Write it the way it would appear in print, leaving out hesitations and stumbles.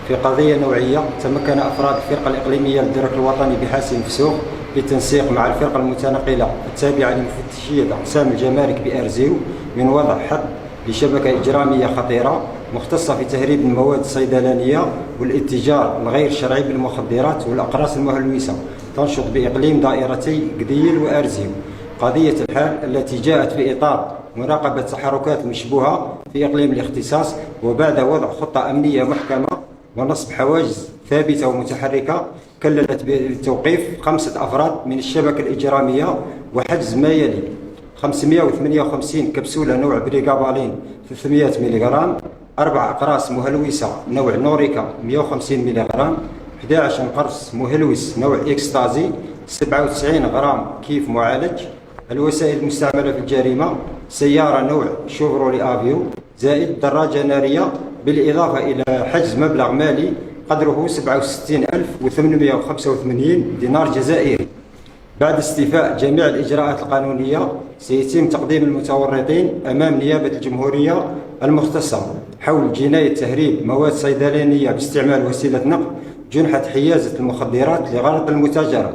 في قضية نوعية تمكن أفراد الفرقة الإقليمية للدرك الوطني بحاسم الفسوق بالتنسيق مع الفرقة المتنقلة التابعة لمفتشية أقسام الجمارك بأرزيو من وضع حد لشبكة إجرامية خطيرة مختصة في تهريب المواد الصيدلانية والاتجار الغير شرعي بالمخدرات والأقراص المهلوسة تنشط بإقليم دائرتي قديل وأرزيو. قضية الحال التي جاءت في إطار مراقبة تحركات المشبوهة في إقليم الاختصاص وبعد وضع خطة أمنية محكمة ونصب حواجز ثابتة ومتحركة كللت بتوقيف 5 أفراد من الشبكة الإجرامية وحجز ما يلي: 558 كبسولة نوع بريغابالين 300 ملغ، 4 أقراص مهلوسة نوع نوريكا 150 ملغ، 11 قرص مهلوس نوع إكستازي، 97 غرام كيف معالج. الوسائل المستعملة في الجريمة: سيارة نوع شوفرولي افيو زائد دراجة نارية، بالإضافة إلى حجز مبلغ مالي قدره 66885 دينار جزائري. بعد استيفاء جميع الإجراءات القانونية سيتم تقديم المتورطين أمام نيابة الجمهورية المختصة حول جناية تهريب مواد صيدلانية باستعمال وسيلة نقل جنحة حيازة المخدرات لغرض المتاجرة.